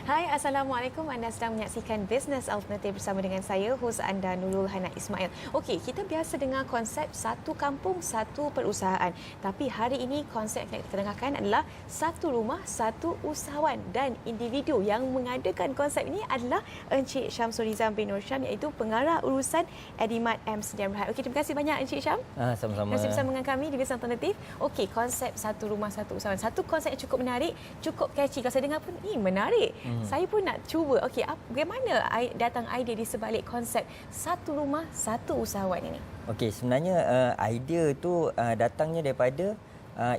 Hai, Assalamualaikum. Anda sedang menyaksikan Business Alternative bersama dengan saya, hos anda Nurul Hana Ismail. Okey, kita biasa dengar konsep satu kampung, satu perusahaan. Tapi hari ini konsep yang kita dengarkan adalah satu rumah, satu usahawan. Dan individu yang mengadakan konsep ini adalah Encik Syamsul Nizam bin Nur Syam, iaitu pengarah urusan Edimat M Sdn Bhd. Okey, terima kasih banyak Encik Syam. Sama-sama. Terima kasih bersama dengan kami di Business Alternative. Okey, konsep satu rumah, satu usahawan. Satu konsep yang cukup menarik, cukup catchy. Kalau saya dengar pun, menarik. Saya pun nak cuba. Okey, bagaimana datang idea di sebalik konsep satu rumah, satu usahawan ini? Okey, sebenarnya idea tu datangnya daripada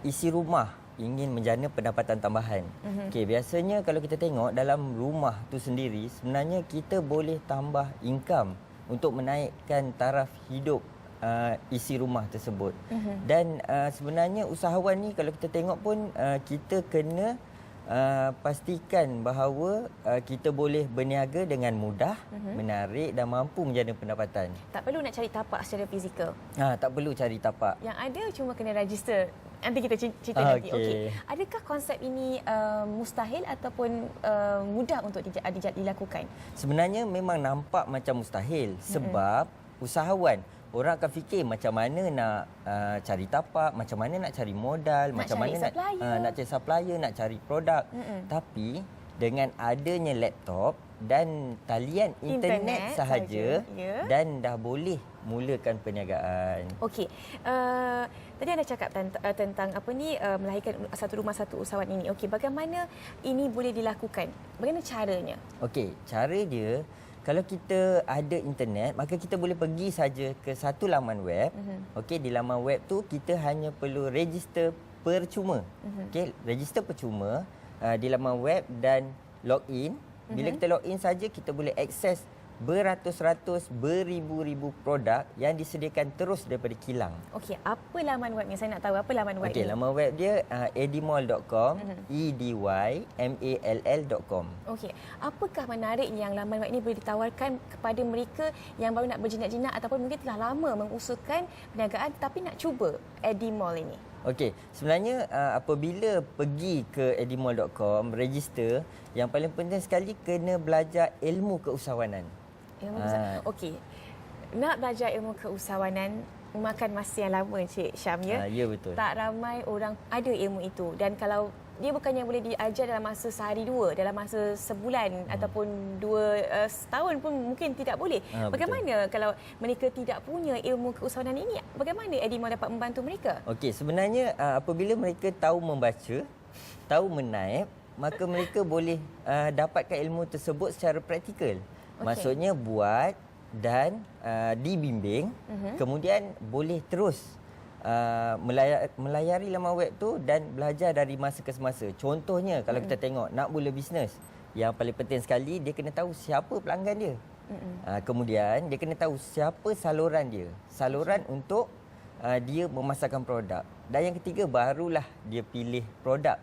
isi rumah ingin menjana pendapatan tambahan. Okey, biasanya kalau kita tengok dalam rumah tu sendiri, sebenarnya kita boleh tambah income untuk menaikkan taraf hidup isi rumah tersebut. Dan sebenarnya usahawan ni kalau kita tengok pun kita kena pastikan bahawa kita boleh berniaga dengan mudah, menarik dan mampu menjana pendapatan. Tak perlu nak cari tapak secara fizikal. Tak perlu cari tapak. Yang ada cuma kena register. Nanti kita cerita nanti. Okey. Adakah konsep ini mustahil ataupun mudah untuk dilakukan? Sebenarnya memang nampak macam mustahil sebab usahawan orang akan fikir macam mana nak cari tapak, macam mana nak cari modal, macam mana nak cari supplier, nak cari produk. Tapi dengan adanya laptop dan talian internet sahaja dan dah boleh mulakan perniagaan. Okey. Tadi anda cakap tentang melahirkan satu rumah satu usahawan ini. Okey, bagaimana ini boleh dilakukan? Bagaimana caranya? Okey, cara dia kalau kita ada internet, maka kita boleh pergi saja ke satu laman web. Okey, di laman web tu kita hanya perlu register percuma. Okey, register percuma di laman web dan login. Bila kita login saja, kita boleh akses beratus-ratus, beribu-ribu produk yang disediakan terus daripada kilang. Okey, apa laman webnya? Saya nak tahu apa laman web ini. Okey, laman web dia edimall.com, edymall.com. Okey, apakah menarik yang laman web ini boleh ditawarkan kepada mereka yang baru nak berjinak-jinak ataupun mungkin telah lama mengusahakan perniagaan tapi nak cuba Edimall ini? Okey, sebenarnya apabila pergi ke edimall.com, register, yang paling penting sekali kena belajar ilmu keusahawanan. Okey. Nak belajar ilmu keusahawanan memakan masa yang lama, Cik Syam, ya? Ya, betul. Tak ramai orang ada ilmu itu. Dan kalau dia bukannya boleh diajar dalam masa sehari dua, dalam masa sebulan ataupun setahun pun mungkin tidak boleh. Bagaimana kalau mereka tidak punya ilmu keusahawanan ini? Bagaimana Edimall dapat membantu mereka? Okey, sebenarnya apabila mereka tahu membaca, tahu menaip, maka mereka boleh dapatkan ilmu tersebut secara praktikal. Maksudnya buat dan dibimbing, kemudian boleh terus melayari laman web tu dan belajar dari masa ke semasa. Contohnya kalau kita tengok nak mula bisnes, yang paling penting sekali dia kena tahu siapa pelanggan dia. Kemudian dia kena tahu siapa saluran dia. Saluran untuk dia memasarkan produk. Dan yang ketiga barulah dia pilih produk.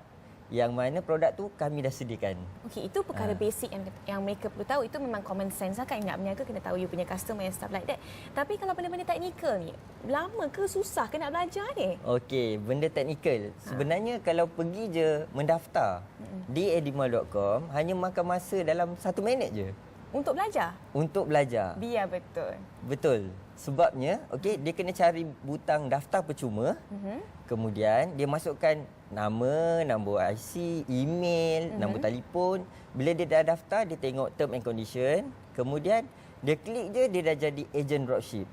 Yang mana produk tu kami dah sediakan. Okey, itu perkara basic yang mereka perlu tahu. Itu memang common sense kan, nak berniaga kena tahu you punya customer and stuff like that. Tapi kalau benda-benda teknikal ni, lama ke susah ke nak belajar ni? Okey, benda teknikal. Sebenarnya kalau pergi je mendaftar di edimall.com, hanya makan masa dalam 1 minit je. Untuk belajar? Untuk belajar. Biar betul. Betul. Sebabnya, okey, dia kena cari butang daftar percuma. Kemudian dia masukkan nama, nombor IC, email, nombor telefon. Bila dia dah daftar, dia tengok term and condition. Kemudian dia klik je, dia dah jadi ejen dropship.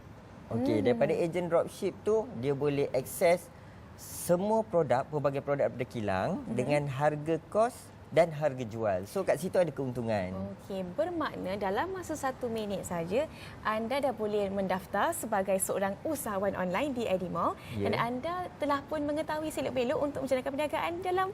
Okey, daripada ejen dropship tu dia boleh akses semua produk, pelbagai produk daripada kilang dengan harga kos dan harga jual. So kat situ ada keuntungan. Okey, bermakna dalam masa 1 minit saja anda dah boleh mendaftar sebagai seorang usahawan online di Edimall dan anda telah pun mengetahui selok-belok untuk menjalankan perniagaan dalam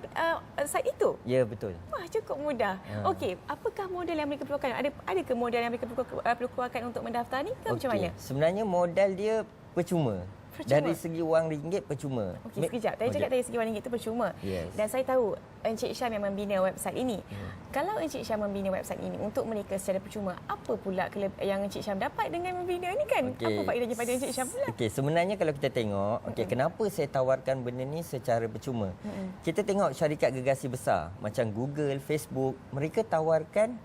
site itu. Ya, betul. Wah, cukup mudah. Okey, apakah modal yang mereka perlukan? Adakah modal yang mereka perlu keluarkan untuk mendaftar ni ke macam mana? Sebenarnya modal dia percuma. Dari segi wang ringgit percuma. Okey, sekejap. Tadi cakap dari segi wang ringgit itu percuma. Yes. Dan saya tahu Encik Syam yang membina website ini. Kalau Encik Syam membina website ini untuk mereka secara percuma, apa pula yang Encik Syam dapat dengan membina ini kan? Apa faedahnya pada Encik Syam pula? Okey, sebenarnya kalau kita tengok, kenapa saya tawarkan benda ni secara percuma? Kita tengok syarikat gergasi besar macam Google, Facebook, mereka tawarkan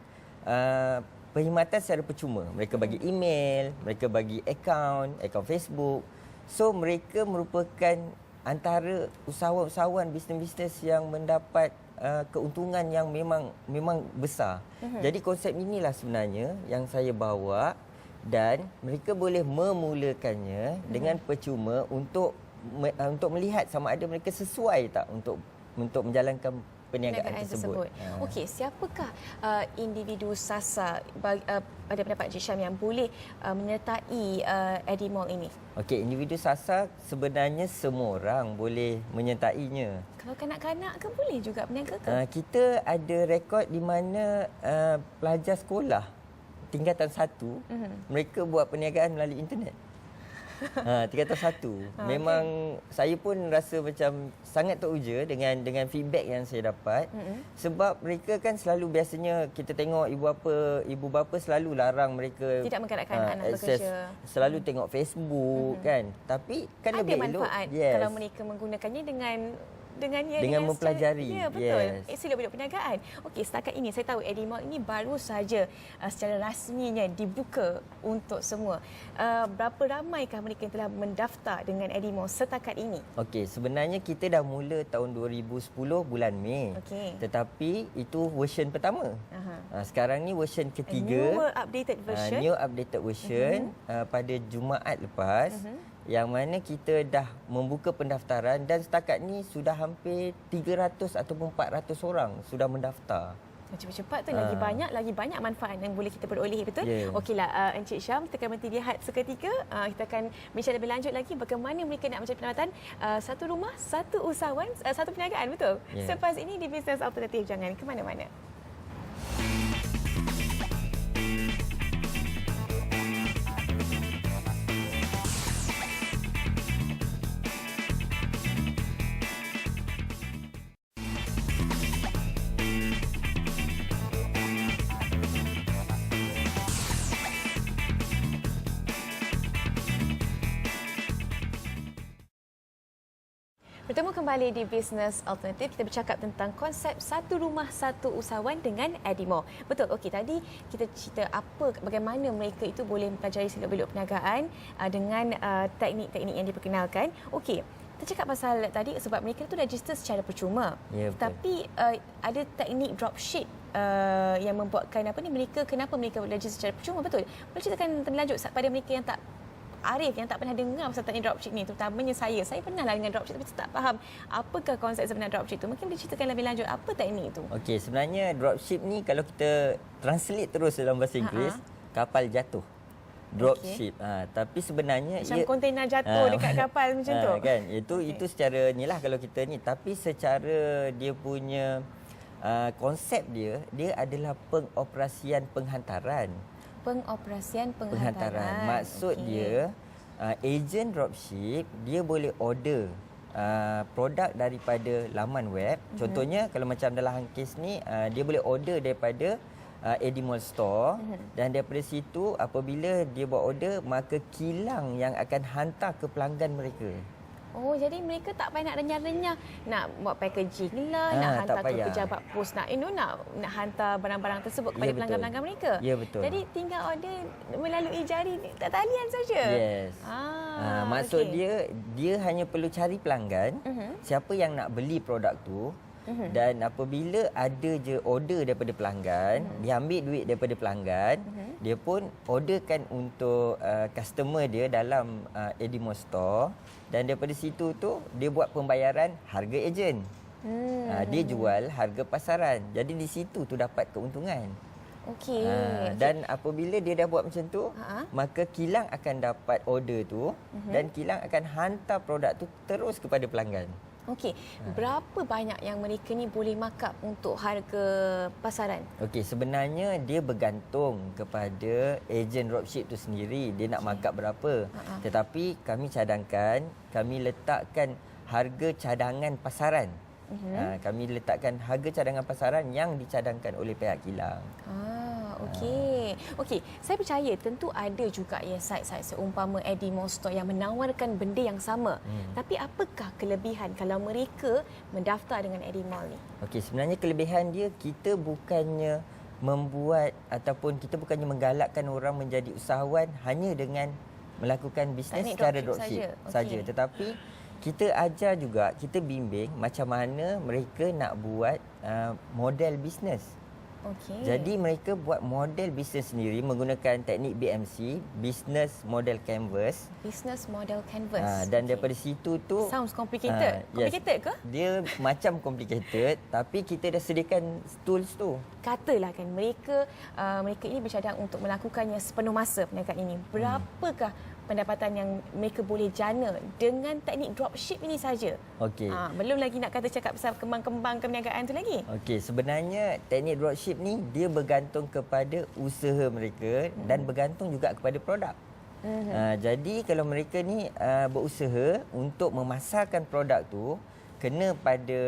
perkhidmatan secara percuma. Mereka bagi email, mereka bagi akaun Facebook. So mereka merupakan antara usahawan-usahawan bisnes-bisnes yang mendapat keuntungan yang memang besar. Jadi konsep inilah sebenarnya yang saya bawa dan mereka boleh memulakannya dengan percuma untuk melihat sama ada mereka sesuai tak untuk menjalankan perniagaan tersebut. Okey, siapakah individu sasar pada pendapat Encik Syam yang boleh menyertai Edimall ini? Okey, individu sasar sebenarnya semua orang boleh menyertainya. Kalau kanak-kanak ke boleh juga berniaga ke? Kita ada rekod di mana pelajar sekolah tingkatan 1 mereka buat perniagaan melalui internet. Tingkatan 1. Memang saya pun rasa macam sangat teruja dengan feedback yang saya dapat. Sebab mereka kan selalu biasanya kita tengok ibu bapa selalu larang mereka tidak menggalakkan anak bekerja. Selalu tengok Facebook kan. Tapi kan lebih elok. Ada manfaat kalau mereka menggunakannya dengan mempelajari. Ya, betul. Sila bidang perniagaan. Okey, setakat ini saya tahu Edimall ini baru saja secara rasminya dibuka untuk semua. Berapa ramaikah mereka yang telah mendaftar dengan Edimall setakat ini? Okey, sebenarnya kita dah mula tahun 2010 bulan Mei. Tetapi itu version pertama. Sekarang ni version ketiga. New updated version. New updated version pada Jumaat lepas. Yang mana kita dah membuka pendaftaran dan setakat ni sudah hampir 300 ataupun 400 orang sudah mendaftar. Cepat-cepat tu lagi banyak manfaat yang boleh kita peroleh, betul? Okeylah, Encik Syam, kita akan berhenti lihat seketika. Kita akan bincang lebih lanjut lagi bagaimana mereka nak mencari pendapatan satu rumah, satu usahawan, satu perniagaan, betul? Selepas ini di Bisnes Alternatif, jangan ke mana-mana. Bertemu kembali di Bisnes Alternatif. Kita bercakap tentang konsep satu rumah satu usahawan dengan Edimall. Betul. Okey, tadi kita cerita bagaimana mereka itu boleh mempelajari seluk-beluk perniagaan dengan teknik-teknik yang diperkenalkan. Okey, kita cakap pasal tadi sebab mereka itu register secara percuma. Tapi ada teknik dropship yang membuatkan kenapa mereka register secara percuma, betul? Boleh ceritakan lebih lanjut pada mereka yang tak arif, yang tak pernah dengar pasal teknik dropship ni, terutamanya saya pernah lah dengan dropship tapi tak faham apakah konsep sebenar dropship tu. Mungkin boleh ceritakan lebih lanjut apa teknik tu? Okey, sebenarnya dropship ni kalau kita translate terus dalam bahasa Inggeris, kapal jatuh. Dropship. Tapi sebenarnya macam kontainer jatuh dekat kapal macam tu. Kan, itu secara inilah kalau kita ni, tapi secara dia punya konsep dia adalah pengoperasian penghantaran. Maksud dia ejen dropship dia boleh order produk daripada laman web. Contohnya kalau macam dalam kes ni dia boleh order daripada Edimall Store dan daripada situ apabila dia buat order maka kilang yang akan hantar ke pelanggan mereka. Oh, jadi mereka tak payah nak renyah-renyah nak buat packaging lah, nak hantar ke pejabat pos, nak hantar barang-barang tersebut kepada pelanggan-pelanggan mereka. Ya, betul. Jadi tinggal order melalui jari talian saja. Yes. Maksud dia hanya perlu cari pelanggan, siapa yang nak beli produk tu. Dan apabila ada je order daripada pelanggan, dia ambil duit daripada pelanggan, dia pun orderkan untuk customer dia dalam Edimall Store dan daripada situ tu dia buat pembayaran harga ejen. Dia jual harga pasaran. Jadi di situ tu dapat keuntungan. Okey. Dan apabila dia dah buat macam tu, maka kilang akan dapat order tu dan kilang akan hantar produk tu terus kepada pelanggan. Okey, berapa banyak yang mereka ni boleh markup untuk harga pasaran? Okey, sebenarnya dia bergantung kepada ejen dropship tu sendiri. Dia nak markup berapa. Tetapi kami cadangkan, kami letakkan harga cadangan pasaran. Kami letakkan harga cadangan pasaran yang dicadangkan oleh pihak kilang. Okey. Okey, saya percaya tentu ada juga ya site-site seumpama Eddie Mall Store yang menawarkan benda yang sama. Tapi apakah kelebihan kalau mereka mendaftar dengan Eddie Mall ni? Okey, sebenarnya kelebihan dia, kita bukannya membuat ataupun kita bukannya menggalakkan orang menjadi usahawan hanya dengan melakukan bisnes Teknik secara dropship saja. Tetapi kita ajar juga, kita bimbing macam mana mereka nak buat model bisnes. Jadi mereka buat model bisnes sendiri menggunakan teknik BMC, Business Model Canvas. Business Model Canvas. Dan daripada situ tu, sounds complicated. Complicated ke? Dia macam complicated, tapi kita dah sediakan tools tu. Katalah kan mereka ini bercadang untuk melakukannya sepenuh masa perniagaan ini. Berapakah pendapatan yang mereka boleh jana dengan teknik dropship ini saja? Okey. Belum lagi nak kata cakap pasal kembang-kembang perniagaan tu lagi. Okey, sebenarnya teknik dropship ni dia bergantung kepada usaha mereka dan bergantung juga kepada produk. Jadi kalau mereka ni berusaha untuk memasarkan produk tu, kena pada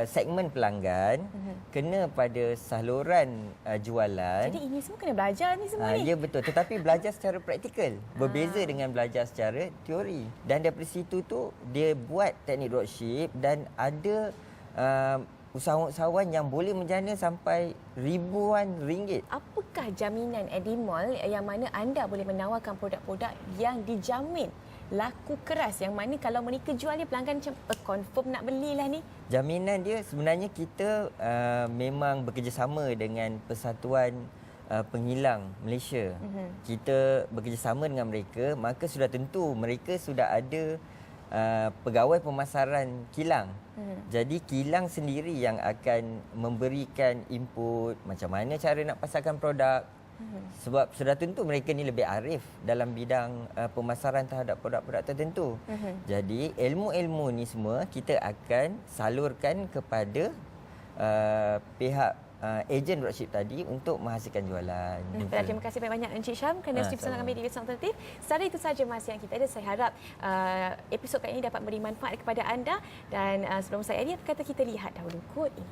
segmen pelanggan, kena pada saluran jualan. Jadi ini semua kena belajar ni semua ni. Ya betul, tetapi belajar secara praktikal. Berbeza dengan belajar secara teori. Dan daripada situ tu dia buat teknik dropship dan ada usahawan-usahawan yang boleh menjana sampai ribuan ringgit. Apakah jaminan Eddie Mall yang mana anda boleh menawarkan produk-produk yang dijamin laku keras, yang mana kalau mereka jual ni pelanggan macam confirm nak belilah ni? Jaminan dia sebenarnya kita memang bekerjasama dengan Persatuan Pengilang Malaysia. Kita bekerjasama dengan mereka, maka sudah tentu mereka sudah ada pegawai pemasaran kilang. Jadi kilang sendiri yang akan memberikan input macam mana cara nak pasarkan produk. Sebab sudah tentu mereka ni lebih arif dalam bidang pemasaran terhadap produk-produk tertentu. Jadi ilmu-ilmu ni semua kita akan salurkan kepada pihak ejen dropship tadi untuk menghasilkan jualan. Terima kasih banyak Encik Syam kerana sudi bersama kami di Business Alternatif. Secara itu saja masa yang kita ada. Saya harap episod kali ini dapat beri manfaat kepada anda. Dan sebelum saya apa kata kita lihat dahulu kod ini.